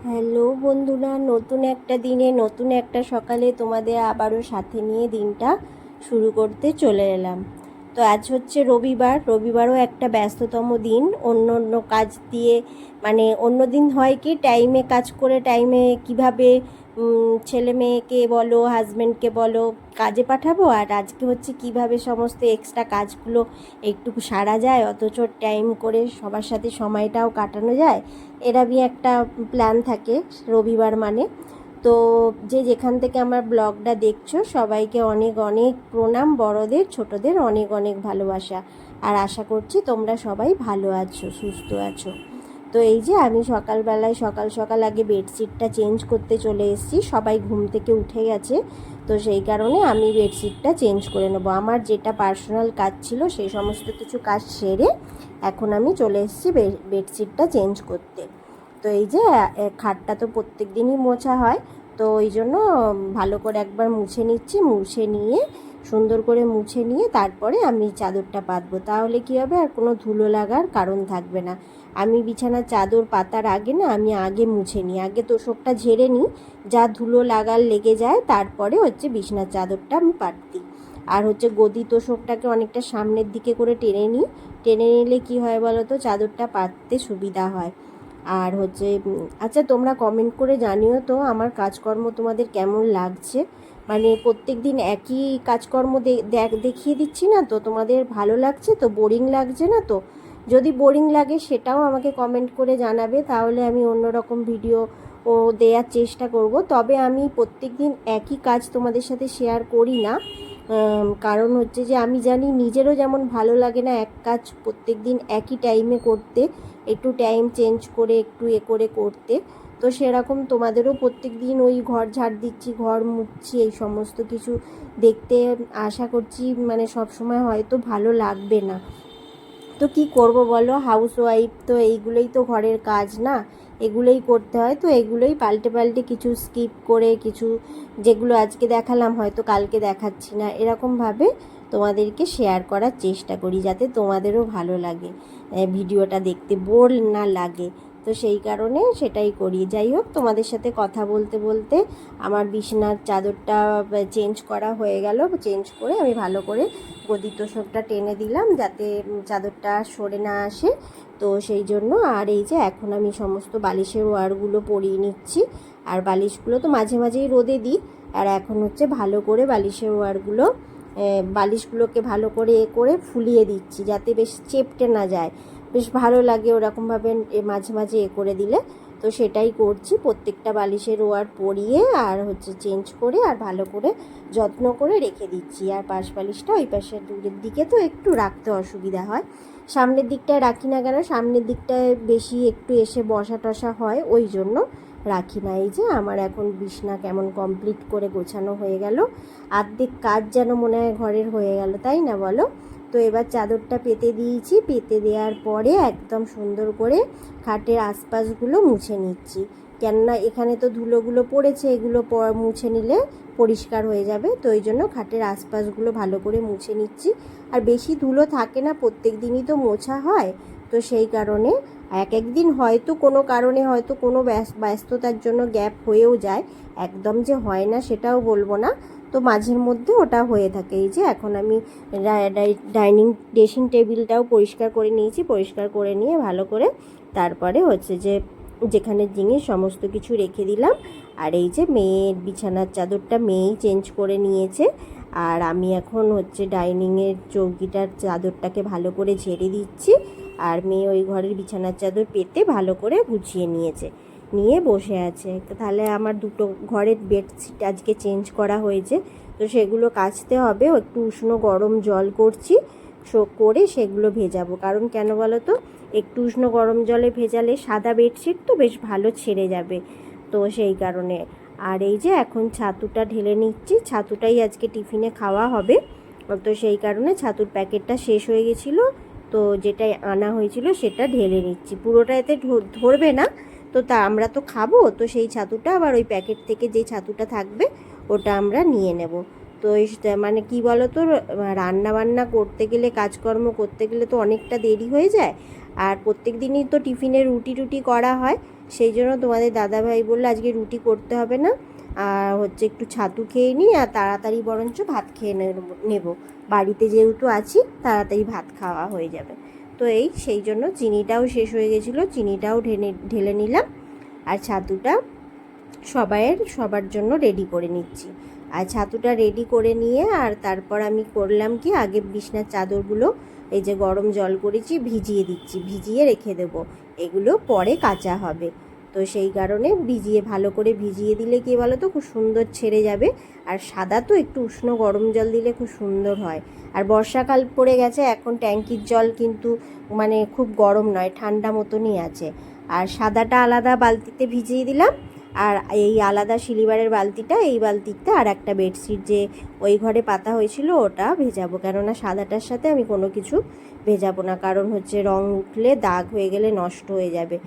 Hello বন্ধুরা, নতুন একটা দিনে নতুন একটা সকালে তোমাদের আবারও সাথে নিয়ে দিনটা শুরু করতে চলে এলাম। তো আজ হচ্ছে রবিবার, রবিবারও একটা ব্যস্ততম দিন। অন্য অন্য কাজ দিয়ে অন্য দিন হয় কি টাইমে কাজ করে টাইমে কিভাবে ছেলে মেয়েকে বলো হাজব্যান্ডকে বলো কাজে পাঠাবো, আর আজকে হচ্ছে কিভাবে সমস্ত এক্সট্রা কাজগুলো একটু সারা যায় অথচ টাইম করে সবার সাথে সময়টাও কাটানো যায়, এরকমই একটা প্ল্যান থাকে রবিবার মানে। তো যে যেখান থেকে আমার ব্লগটা দেখছো সবাইকে অনেক অনেক প্রণাম, বড়দের ছোটদের অনেক অনেক ভালোবাসা। আর আশা করছি তোমরা সবাই ভালো আছো, সুস্থ আছো। তো এই যে আমি সকালবেলায় সকাল সকাল আগে বেডশিটটা চেঞ্জ করতে চলে এসেছি, সবাই ঘুম থেকে উঠে গেছে। তো সেই কারণে আমি বেডশিটটা চেঞ্জ করে নেবো। আমার যেটা পার্সোনাল কাজ ছিল সেই সমস্ত কিছু কাজ সেরে এখন আমি চলে এসেছি বেডশিটটা চেঞ্জ করতে। তো এই যে খাটটা তো প্রত্যেক দিনই মোছা হয়, তো ওই জন্য ভালো করে একবার মুছে নিচ্ছি। মুছে নিয়ে সুন্দর করে মুছে নিয়ে তারপরে আমি চাদরটা পাতবো, তাহলে কী হবে আর কোনো ধুলো লাগার কারণ থাকবে না। আমি বিছানার চাদর পাতার আগে না আমি আগে মুছে নিই, আগে তোষকটা ঝেড়ে নিই, যা ধুলো লাগার লেগে যায় তারপরে হচ্ছে বিছানার চাদরটা আমি পাততি। আর হচ্ছে গদি তোষকটাকে অনেকটা সামনের দিকে করে টেনে নিই, টেনে নিলে কী হয় বলো তো, চাদরটা পাততে সুবিধা হয়। আর হচ্ছে আচ্ছা, তোমরা কমেন্ট করে জানিও তো আমার কাজকর্ম তোমাদের কেমন লাগছে। প্রত্যেক দিন একই কাজকর্ম দেখিয়ে দিচ্ছি না তো, তোমাদের ভালো লাগছে তো, বোরিং লাগছে না তো? যদি বোরিং লাগে সেটাও আমাকে কমেন্ট করে জানাবে, তাহলে আমি অন্যরকম ভিডিও দেওয়ার চেষ্টা করব। তবে আমি প্রত্যেক দিন একই কাজ তোমাদের সাথে শেয়ার করি না, কারণ হচ্ছে যে আমি জানি নিজেরও যেমন ভালো লাগে না এক কাজ প্রত্যেক দিন একই টাইমে করতে, একটু টাইম চেঞ্জ করে একটু করে করতে। তো সেরকম তোমাদেরও প্রত্যেক দিন ওই ঘর ঝাড় দিচ্ছি, ঘর মুছছি, এই সমস্ত কিছু দেখতে আশা করছি সব সময় হয়তো ভালো লাগবে না। তো কি করব বলো, হাউস ওয়াইফ তো এইগুলোই তো ঘরের কাজ না, এগুলোই করতে হয়। তো এগুলোই পাল্টে পাল্টে কিছু স্কিপ করে কিছু যেগুলো আজকে দেখালাম হয়তো কালকে দেখাচ্ছি না, এরকমভাবে তোমাদেরকে শেয়ার করার চেষ্টা করি যাতে তোমাদেরও ভালো লাগে, ভিডিওটা দেখতে বোর না লাগে। তো সেই কারণে সেটাই করি। যাই হোক, তোমাদের সাথে কথা বলতে বলতে আমার বিছানার চাদরটা চেঞ্জ করা হয়ে গেল। চেঞ্জ করে আমি ভালো করে গদি তোষকটা টেনে দিলাম যাতে চাদরটা সরে না আসে। তো সেই জন্য আর এই যে এখন আমি সমস্ত বালিশের ওয়্যারগুলো পরিয়ে নিচ্ছি। আর বালিশগুলো তো মাঝে মাঝেই রোদে দিই, আর এখন হচ্ছে ভালো করে বালিশের ওয়্যারগুলো বালিশগুলোকে ভালো করে ফুলিয়ে দিচ্ছি যাতে বেশ চেপটে না যায়, বেশ ভালো লাগে ওরকমভাবে মাঝে মাঝে করে দিলে। তো সেটাই করছি, প্রত্যেকটা বালিশের ওয়্যার পরিয়ে আর হচ্ছে চেঞ্জ করে আর ভালো করে যত্ন করে রেখে দিচ্ছি। আর পাশ বালিশটা ওই পাশের দূরের দিকে তো একটু রাখতে অসুবিধা হয়, সামনের দিকটায় রাখি না কেন, সামনের দিকটায় বেশি একটু এসে বসা টসা হয়, ওই জন্য রাখি না। এই যে আমার এখন বিছনা কেমন কমপ্লিট করে গোছানো হয়ে গেল, অর্ধেক কাজ যেন মনে হয় ঘরের হয়ে গেল, তাই না বলো? তো এবার চাদরটা পেতে দিয়েছি, পেতে দেওয়ার পরে একদম সুন্দর করে খাটের আশপাশগুলো মুছে নিচ্ছি, কেননা এখানে তো ধুলোগুলো পড়েছে, এগুলো মুছে নিলে পরিষ্কার হয়ে যাবে। তো এই জন্য খাটের আশপাশগুলো ভালো করে মুছে নিচ্ছি। আর বেশি ধুলো থাকে না, প্রত্যেক দিনই তো মোছা হয়, তো সেই কারণে এক একদিন হয়তো কোনো কারণে হয়তো কোনো ব্যস্ততার জন্য গ্যাপ হয়েও যায়, একদম যে হয় না সেটাও বলবো না, তো মাঝের মধ্যে ওটা হয়ে থাকে। এই যে এখন আমি ডাইনিং ড্রেসিং টেবিলটাও পরিষ্কার করে নিয়েছি, পরিষ্কার করে নিয়ে ভালো করে তারপরে হচ্ছে যে যেখানে জিনিস সমস্ত কিছু রেখে দিলাম। আর এই যে মেয়ের বিছানার চাদরটা মেয়েই চেঞ্জ করে নিয়েছে, আর আমি এখন হচ্ছে ডাইনিংয়ের চৌকিটার চাদরটাকে ভালো করে ঝেড়ে দিচ্ছি। আর মেয়ে ওই ঘরের বিছানার চাদর পেতে ভালো করে গুছিয়ে নিয়েছে, নিয়ে বসে আছে। তাহলে আমার দুটো ঘরের বেডশিট আজকে চেঞ্জ করা হয়েছে, তো সেগুলো কাচতে হবে। একটু উষ্ণ গরম জল করছি, করে সেগুলো ভেজাবো। কারণ কেন বলো তো, একটু উষ্ণ গরম জলে ভেজালে সাদা বেডশিট তো বেশ ভালো ছেড়ে যাবে, তো সেই কারণে। আর এই যে এখন ছাতুটা ঢেলে নিচ্ছি, ছাতুটাই আজকে টিফিনে খাওয়া হবে, তো সেই কারণে ছাতুর প্যাকেটটা শেষ হয়ে গেছিলো, তো যেটাই আনা হয়েছিল সেটা ঢেলে নিচ্ছি। পুরোটা এতে ধরবে না, তো আমরা তো খাবো, তো সেই ছাতুটা আবার ওই প্যাকেট থেকে যেই ছাতুটা থাকবে ওটা আমরা নিয়ে নেব। তো কি বলো তো, রান্না বান্না করতে গেলে কাজকর্ম করতে গেলে তো অনেকটা দেরি হয়ে যায়। আর প্রত্যেক দিনই তো টিফিনে রুটি করা হয়, সেই জন্য তোমাদের দাদাভাই বললো আজকে রুটি করতে হবে না, আর হচ্ছে একটু ছাতু খেয়ে নিই, আর তাড়াতাড়ি বরঞ্চ ভাত খেয়ে নেব, বাড়িতে যেহেতু আছি তাড়াতাড়ি ভাত খাওয়া হয়ে যাবে। তো সেই জন্য চিনিটাও শেষ হয়ে গেছিলো, চিনিটাও ঢেলে নিলাম, আর ছাতুটা সবার জন্য রেডি করে নিচ্ছি। আর ছাতুটা রেডি করে নিয়ে আর তারপর আমি করলাম কি, আগে বিছনার চাদরগুলো এই যে গরম জল করেছি ভিজিয়ে দিচ্ছি, ভিজিয়ে রেখে দেবো, এগুলো পরে কাচা হবে। তো সেই কারণে ভালো করে ভিজিয়ে দিলে কী বলো তো, খুব সুন্দর ছেড়ে যাবে। আর সাদা তো একটু উষ্ণ গরম জল দিলে খুব সুন্দর হয়। আর বর্ষাকাল পড়ে গেছে, এখন ট্যাঙ্কির জল কিন্তু মানে খুব গরম নয়, ঠান্ডা মতনই আছে। আর সাদাটা আলাদা বালতিতে ভিজিয়ে দিলাম, আর এই আলাদা সিলিবারের বালতিটা, এই বালতিতে আর একটা বেডশিট যে ওই ঘরে পাতা হয়েছিল ওটা ভেজাবো, কেননা সাদাটার সাথে আমি কোনো কিছু ভেজাবো না, কারণ হচ্ছে রং উঠলে দাগ হয়ে গেলে নষ্ট হয়ে যাবে।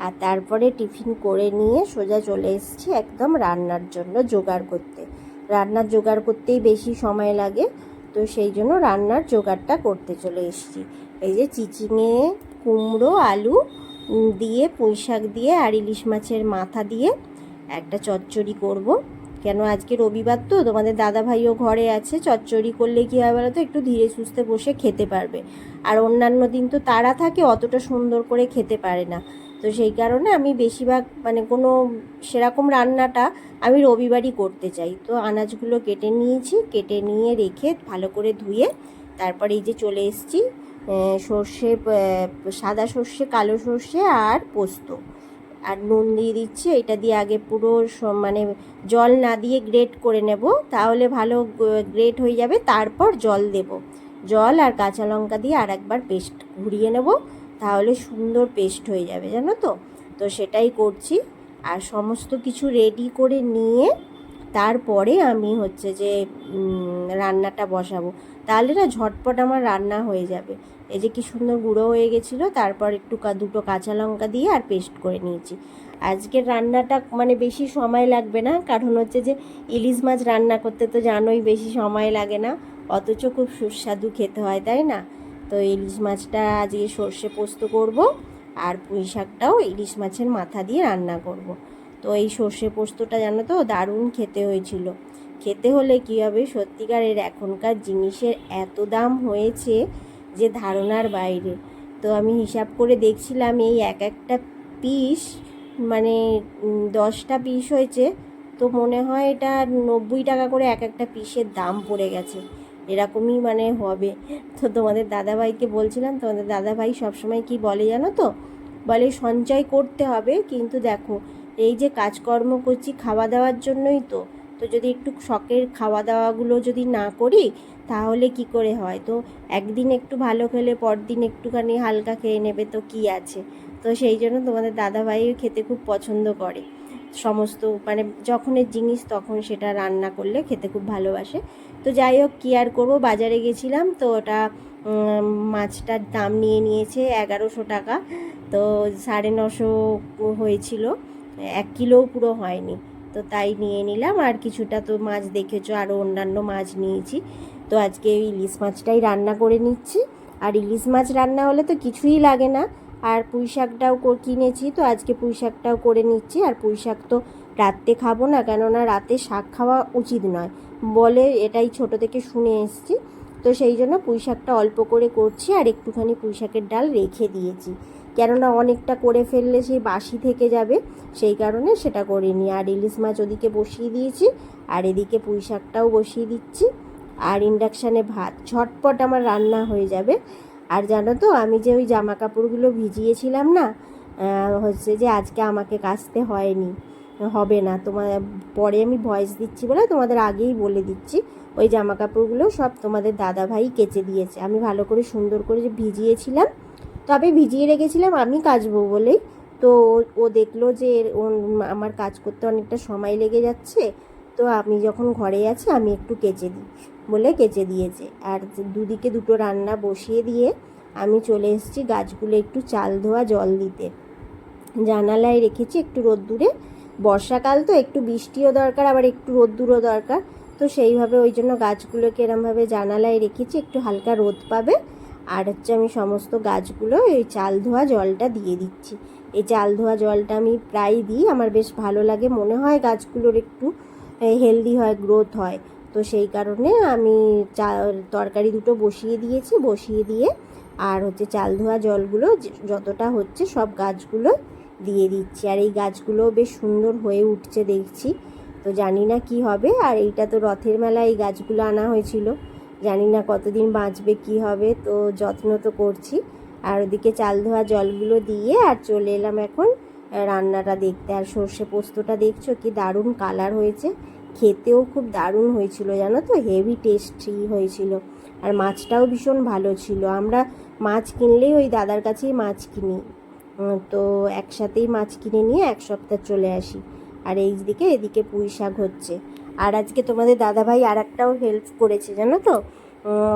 আর তারপরে টিফিন করে নিয়ে সোজা চলে এসেছি একদম রান্নার জন্য জোগাড় করতে। রান্নার জোগাড় করতেই বেশি সময় লাগে, তো সেই জন্য রান্নার জোগাড়টা করতে চলে এসেছি। এই যে চিচিঙে, কুমড়ো, আলু দিয়ে, পুঁই শাক দিয়ে আর ইলিশ মাছের মাথা দিয়ে একটা চচ্চড়ি করব। কেন আজকে রবিবার তো, তোমাদের দাদাভাইও ঘরে আছে, চচ্চড়ি করলে কী হয় বলো তো, একটু ধীরে সুস্থে বসে খেতে পারবে। আর অন্যান্য দিন তো তাড়া থাকে, অতটা সুন্দর করে খেতে পারে না। তো সেই কারণে আমি বেশিরভাগ মানে কোনো সেরকম রান্নাটা আমি রবিবারই করতে চাই। তো আনাজগুলো কেটে নিয়েছি, কেটে নিয়ে রেখে ভালো করে ধুয়ে তারপরে এই যে চলে এসেছি সর্ষে, সাদা সর্ষে, কালো সর্ষে আর পোস্ত আর নুন দিয়ে দিচ্ছি। এটা দিয়ে আগে পুরো মানে জল না দিয়ে গ্রেট করে নেব, তাহলে ভালো গ্রেট হয়ে যাবে। তারপর জল দেব, জল আর কাঁচা লঙ্কা দিয়ে আর একবার পেস্ট ঘুরিয়ে নেব, তাহলে সুন্দর পেস্ট হয়ে যাবে, জানো তো। তো সেটাই করছি। আর সমস্ত কিছু রেডি করে নিয়ে তারপরে আমি হচ্ছে যে রান্নাটা বসাবো, তাহলে না ঝটপট আমার রান্না হয়ে যাবে। এই যে কি সুন্দর গুঁড়ো হয়ে গেছিলো, তারপর একটু দুটো কাঁচা লঙ্কা দিয়ে আর পেস্ট করে নিয়েছি। আজকের রান্নাটা মানে বেশি সময় লাগবে না, কারণ হচ্ছে যে ইলিশ মাছ রান্না করতে তো জানোই বেশি সময় লাগে না, অথচ খুব সুস্বাদু খেতে হয়, তাই না। তো ইলিশ মাছটা আজকে সর্ষে পোস্ত করব, আর পুঁই শাকটাও ইলিশ মাছের মাথা দিয়ে রান্না করব। তো এই সর্ষে পোস্তটা জানো তো দারুণ খেতে হয়েছিল। খেতে হলে কী হবে, সত্যিকারের এখনকার জিনিসের এত দাম হয়েছে যে ধারণার বাইরে। তো আমি হিসাব করে দেখছিলাম, এই একটা পিস মানে 10টা পিস হয়েছে, তো মনে হয় এটা 90 টাকা করে একটা পিসের দাম পড়ে গেছে, এরকমই মানে হবে। তো তোমাদের দাদাভাইকে বলছিলাম, তোমাদের দাদাভাই সবসময় কি বলে জানো তো, বলে সঞ্চয় করতে হবে, কিন্তু দেখো এই যে কাজকর্ম করছি খাওয়া দাওয়ার জন্যই তো, তো যদি একটু শখের খাওয়া দাওয়াগুলো যদি না করি তাহলে কি করে হয়। তো একদিন একটু ভালো খেলে পরদিন একটুখানি হালকা খেয়ে নেবে, তো কি আছে। তো সেই জন্য তোমাদের দাদাভাই খেতে খুব পছন্দ করে, সমস্ত মানে যখনের জিনিস তখন সেটা রান্না করলে খেতে খুব ভালোবাসে। তো যাই হোক, কী আর করবো, বাজারে গেছিলাম তো ওটা মাছটার দাম নিয়েছে 1100 টাকা, তো 950 হয়েছিল, 1 কিলোও পুরো হয়নি। তো তাই নিয়ে নিলাম, আর কিছুটা তো মাছ দেখেছো, আরও অন্যান্য মাছ নিয়েছি। তো আজকে ইলিশ মাছটাই রান্না করে নিচ্ছি। আর ইলিশ মাছ রান্না হলে তো কিছুই লাগে না। আর পুঁই শাকটাও কিনেছি, তো আজকে পুঁই শাকটাও করে নিচ্ছি। আর পুঁই শাক তো রাত্রে খাবো না, কেননা রাতে শাক খাওয়া উচিত নয় বলে, এটাই ছোট থেকে শুনে এসেছি। তো সেই জন্য পুঁই শাকটা অল্প করে করছি, আর একটুখানি পুঁই শাকের ডাল রেখে দিয়েছি, কেননা অনেকটা করে ফেললে সেই বাসি থেকে যাবে, সেই কারণে সেটা করিনি। আর ইলিশ মাছ ওদিকে বসিয়ে দিয়েছি, আর এদিকে পুঁই শাকটাও বসিয়ে দিচ্ছি। আর ইন্ডাকশানে ভাত, ঝটপট আমার রান্না হয়ে যাবে। আর জানো তো, আমি যে ওই জামা কাপড়গুলো ভিজিয়েছিলাম না, হচ্ছে যে আজকে আমাকে কাচতে হয়নি, হবে না, তোমার পরে আমি ভয়েস দিচ্ছি বলে তোমাদের আগেই বলে দিচ্ছি, ওই জামা কাপড়গুলো সব তোমাদের দাদাভাই কেচে দিয়েছে। আমি ভালো করে সুন্দর করে যে ভিজিয়েছিলাম, তবে ভিজিয়ে রেখেছিলাম আমি কাচবো বলেই। তো ও দেখলো যে আমার কাজ করতে অনেকটা সময় লেগে যাচ্ছে, তো আমি যখন ঘরে আছি আমি একটু কেচে দিই বলে কেচে দিয়েছে। আর দুদিকে দুটো রান্না বসিয়ে দিয়ে আমি চলে এসেছি গাছগুলো একটু চাল ধোয়া জল দিতে, জানালায় রেখেছি একটু রোদ্দুরে। বর্ষাকাল তো একটু বৃষ্টিও দরকার, আবার একটু রোদ্দুরও দরকার। তো সেইভাবে ওই জন্য গাছগুলোকে এরমভাবে জানালায় রেখেছি, একটু হালকা রোদ পাবে। আর হচ্ছে আমি সমস্ত গাছগুলো এই চাল ধোয়া জলটা দিয়ে দিচ্ছি। এই চাল ধোয়া জলটা আমি প্রায় দিই, আমার বেশ ভালো লাগে, মনে হয় গাছগুলোর একটু হেলদি হয়, গ্রোথ হয়। তো সেই কারণে আমি তরকারি দুটো বসিয়ে দিয়েছি, বসিয়ে দিয়ে আর হচ্ছে চাল ধোয়া জলগুলো যতটা হচ্ছে সব গাছগুলো দিয়ে দিচ্ছি। আর এই গাছগুলো বেশ সুন্দর হয়ে উঠছে দেখছি, তো জানি না কি হবে। আর এইটা তো রথের মেলায় এই গাছগুলো আনা হয়েছিল, জানি না কতদিন বাঁচবে কি হবে, তো যত্ন তো করছি। আর ওদিকে চাল ধোয়া জলগুলো দিয়ে আর চলে এলাম এখন রান্নাটা দেখতে। আর সর্ষে পোস্তটা দেখছো কি দারুণ কালার হয়েছে, খেতেও খুব দারুণ হয়েছিল জানো তো, হেভি টেস্টি হয়েছিল। আর মাছটাও ভীষণ ভালো ছিল। আমরা মাছ কিনলেই ওই দাদার কাছেই মাছ কিনি, তো একসাথেই মাছ কিনে নিয়ে এক সপ্তাহ চলে আসি। আর এদিকে পুঁই শাক হচ্ছে। আর আজকে তোমাদের দাদাভাই আর একটাও হেল্প করেছে জানো তো,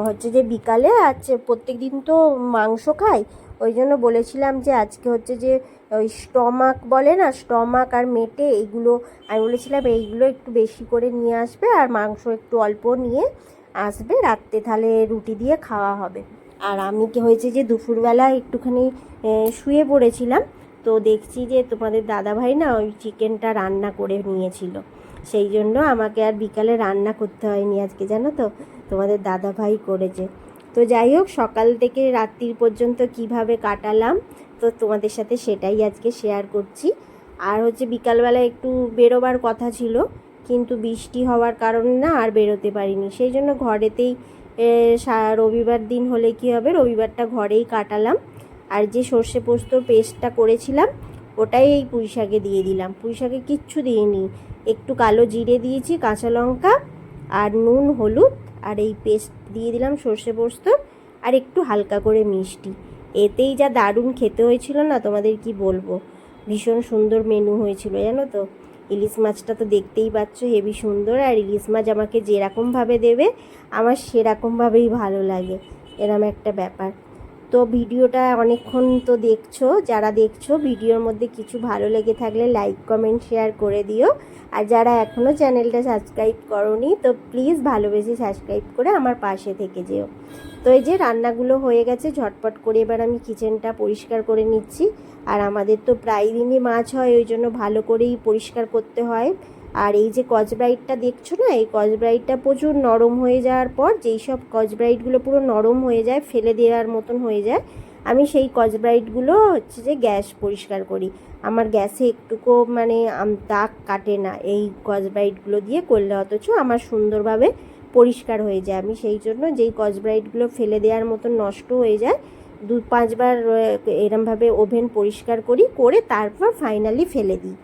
হচ্ছে যে বিকালে আজকে প্রত্যেক দিন তো মাংস খাই, ওই জন্য বলেছিলাম যে আজকে হচ্ছে যে ওই স্টমাক বলে না, স্টমাক আর মেটে, এইগুলো আমি বলেছিলাম এইগুলো একটু বেশি করে নিয়ে আসবে, আর মাংস একটু অল্প নিয়ে আসবে রাত্রে, তাহলে রুটি দিয়ে খাওয়া হবে। আর আমি কি হয়েছে যে দুপুরবেলা একটুখানি শুয়ে পড়েছিলাম, তো দেখছি যে তোমাদের দাদাভাই না ওই চিকেনটা রান্না করে নিয়েছিল, সেই জন্য আমাকে আর বিকালে রান্না করতে হয়নি আজকে জানো তো, তোমাদের দাদাভাই করেছে। তো যাই হোক, সকাল থেকে রাত্রির পর্যন্ত কিভাবে কাটালাম তো তোমাদের সাথে সেটাই আজকে শেয়ার করছি। আর হচ্ছে বিকালবেলা একটু বেরোবার কথা ছিল, কিন্তু বৃষ্টি হওয়ার কারণে না আর বেরোতে পারিনি, সেই জন্য ঘরেতেই রবিবার দিন হলে কি হবে, রবিবারটা ঘরেই কাটালাম। আর যে সর্ষে পোস্তর পেস্টটা করেছিলাম ওটাই এই পুঁই শাকে দিয়ে দিলাম। পুঁই শাকে কিচ্ছু দিইনি, একটু কালো জিরে দিয়েছি, কাঁচা লঙ্কা আর নুন হলুদ, আর এই পেস্ট দিয়ে দিলাম সর্ষে পোস্ত, আর একটু হালকা করে মিষ্টি। এতেই যা দারুণ খেতে হয়েছিল না, তোমাদের কি বলবো, ভীষণ সুন্দর মেনু হয়েছিল জানো তো। ইলিশ মাছটা তো দেখতেই পাচ্ছ হেবি সুন্দর, আর ইলিশ মাছ আমাকে যেরকমভাবে দেবে আমার সেরকমভাবেই ভালো লাগে, এরম একটা ব্যাপার। তো ভিডিওটা অনেকক্ষণ তো দেখছো, যারা দেখছো ভিডিওর মধ্যে কিছু ভালো লেগে থাকলে লাইক কমেন্ট শেয়ার করে দিও। আর যারা এখনও চ্যানেলটা সাবস্ক্রাইব করোনি তো প্লিজ ভালোবেসে সাবস্ক্রাইব করে আমার পাশে থেকে যেও। তো এই যে রান্নাগুলো হয়ে গেছে, ঝটপট করে এবার আমি কিচেনটা পরিষ্কার করে নিচ্ছি। আর আমাদের তো প্রায় দিনই মাছ হয়, ওই জন্য ভালো করেই পরিষ্কার করতে হয়। আর এই যে কচব্রাইটটা দেখছো না, এই কচব্রাইটটা প্রচুর নরম হয়ে যাওয়ার পর, যেই সব কচব্রাইটগুলো পুরো নরম হয়ে যায়, ফেলে দেওয়ার মতন হয়ে যায়, আমি সেই কচব্রাইটগুলো হচ্ছে যে গ্যাস পরিষ্কার করি। আমার গ্যাসে একটুকু মানে দাগ কাটে না এই কচব্রাইটগুলো দিয়ে করলে, অথচ আমার সুন্দরভাবে পরিষ্কার হয়ে যায়। আমি সেই জন্য যেই কচব্রাইটগুলো ফেলে দেওয়ার মতন নষ্ট হয়ে যায় 2-5 বার এরমভাবে ওভেন পরিষ্কার করি, করে তারপর ফাইনালি ফেলে দিই।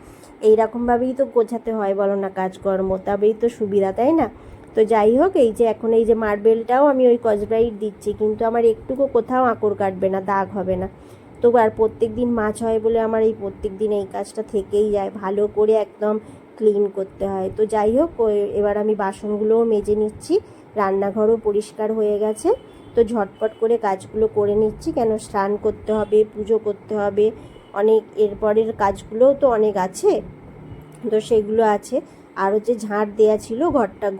এইরকমভাবেই তো গোছাতে হয় বলো না, কাজকর্ম, তবেই তো সুবিধা, তাই না? তো যাই হোক, এই যে এখন এই যে মার্বেলটাও আমি ওই কচব্রাইট দিচ্ছি, কিন্তু আমার একটুকু কোথাও আঁকড় কাটবে না, দাগ হবে না। তো আর প্রত্যেক দিন মাছ হয় বলে আমার এই প্রত্যেক দিন এই কাজটা থেকেই যায়, ভালো করে একদম ক্লিন করতে হয়। তো যাই হোক, এবার আমি বাসনগুলোও মেজে নিচ্ছি, রান্নাঘরও পরিষ্কার হয়ে গেছে। তো ঝটপট করে কাজগুলো করে নিচ্ছি, কেন স্নান করতে হবে, পুজো করতে হবে, অনেক এরপরের কাজগুলোও তো অনেক আছে, তো সেগুলো আছে। আর হচ্ছে ঝাঁট দেওয়া ছিল,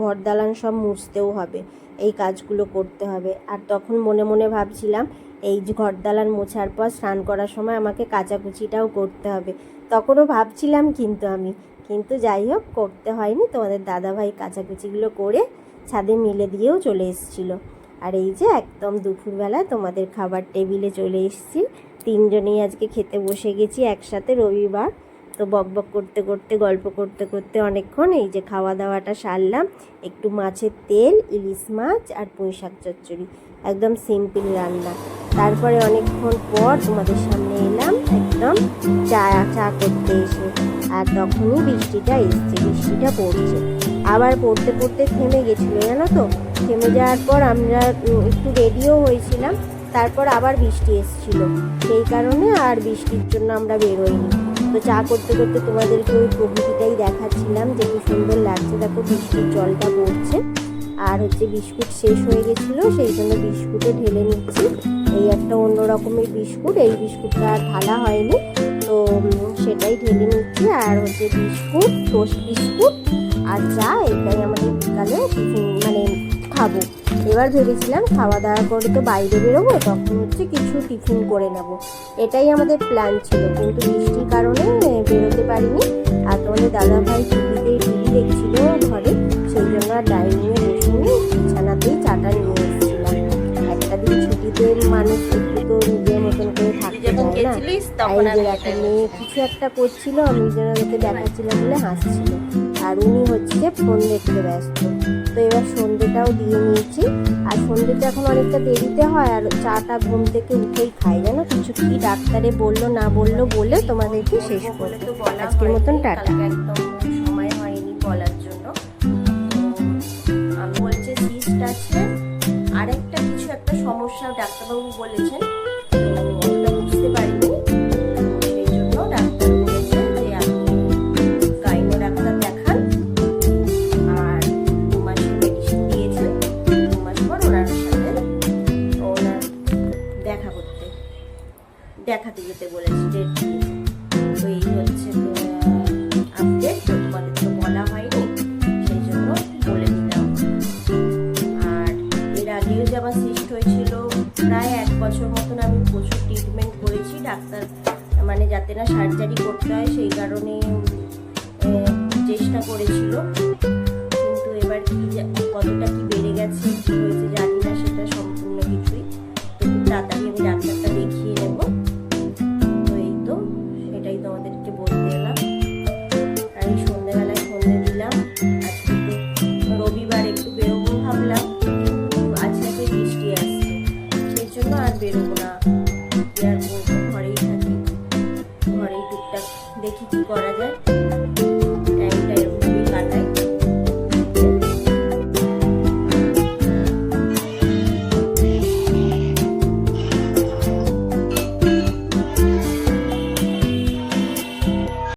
ঘর দালান সব মুছতেও হবে, এই কাজগুলো করতে হবে। আর তখন মনে মনে ভাবছিলাম এই যে ঘর দালান মোছার পর স্নান করার সময় আমাকে কাচাকুচিটাও করতে হবে, তখনও ভাবছিলাম, কিন্তু যাই হোক করতে হয়নি। তোমাদের দাদাভাই কাচাকুচিগুলো করে ছাদে মিলে দিয়েও চলে এসেছিলো। আর এই যে একদম দুপুরবেলা তোমাদের খাবার টেবিলে চলে এসেছি, তিনজনেই আজকে খেতে বসে গেছি একসাথে, রবিবার। তো বকবক করতে করতে গল্প করতে করতে অনেকক্ষণ এই যে খাওয়া দাওয়াটা সারলাম। একটু মাছের তেল, ইলিশ মাছ আর পুঁই শাক চচ্চড়ি, একদম সিম্পল রান্না। তারপরে অনেকক্ষণ পর তোমাদের সামনে এলাম একদম চা করতে এসে, আর তখনই বৃষ্টিটা এসছে, বৃষ্টিটা পড়ছে। আবার পড়তে পড়তে থেমে গেছিলো জানো তো, থেমে যাওয়ার পর আমরা একটু রেডিও হয়েছিলাম, তারপর আবার বৃষ্টি এসেছিলো, সেই কারণে আর বৃষ্টির জন্য আমরা বেরোইনি। তো চা করতে করতে তোমাদেরকে ওই প্রকৃতিটাই দেখাচ্ছিলাম যে কি সুন্দর লাগছে, দেখো বৃষ্টির জলটা পড়ছে। আর হচ্ছে বিস্কুট শেষ হয়ে গেছিলো, সেই জন্য বিস্কুটও ঢেলে নিচ্ছি। এই একটা অন্য রকমের বিস্কুট, এই বিস্কুটটা আর ঢালা হয়নি, তো সেটাই ঢেলে নিচ্ছি। আর হচ্ছে বিস্কুট, টোস্ট বিস্কুট আর চা, এটাই আমাদের বিকালে টিফিন মানে খাবো। এবার ভেবেছিলাম খাওয়া দাওয়া করে তো বাইরে বেরোবো, তখন হচ্ছে কিছু টিফিন করে নেব, এটাই আমাদের প্ল্যান ছিল। কিন্তু বৃষ্টির কারণে বেরোতে পারিনি। আর তোমাদের দাদাভাই টিভিতে টিভি দেখছিল ঘরে, সেই জন্য আর ডাইনিংয়ে বসিনি, বিছানাতেই চাটা নিয়ে এসেছিলাম। একটা দিন ছুটিতে মানুষ একটু তো নিজের মতন করে থাকতে চায় না। এই যে একটা মেয়ে কিছু একটা করছিল, আমি যেন ওকে দেখাচ্ছিলাম বলে হাসছিল, আর উনি হচ্ছে ফোন দেখতে ব্যস্ত। তো এবার সন্ধ্যেটাও দিয়ে নিয়েছি। আর সন্ধ্যেটা এখন অনেকটা দেরিতে হয়, আর চাটা ঘুম থেকে উঠেই খাই, জানো কিছু কি ডাক্তারে বললো না বললো বলে তোমাদেরকে শেষ করে তো আজকের মতন টাটা। একদম সময় হয়নি বলার জন্য। আমি বলছে সিস্ট আছে, আরেকটা কিছু একটা সমস্যা ডাক্তারবাবু বলেছেন, তো ওটা বুঝতে পারিনি। সেই জন্য ডাক্তার বলেছে যে আপনি গাইনো ডাক্তার দেখান, আর 2 মাসের মেডিসিন দিয়েছেন, 2 মাস পর ওনার সাথে ওনার দেখাতে যেতে বলেছে ডেট দিয়ে। তো এই হচ্ছে আপডেট, তোমাদের তো বলা হয়নি, সেই জন্য বলে দিলাম। আর এর আগেও যে আমার সিস্ট হয়েছিল, প্রায় 1 বছর মতন আমি প্রচুর ট্রিটমেন্ট করেছি, ডাক্তার মানে যাতে না সার্জারি করতে হয় সেই কারণে চেষ্টা করেছিল। কিন্তু এবার কি কতটা কি বেড়ে গেছে, কি হয়েছে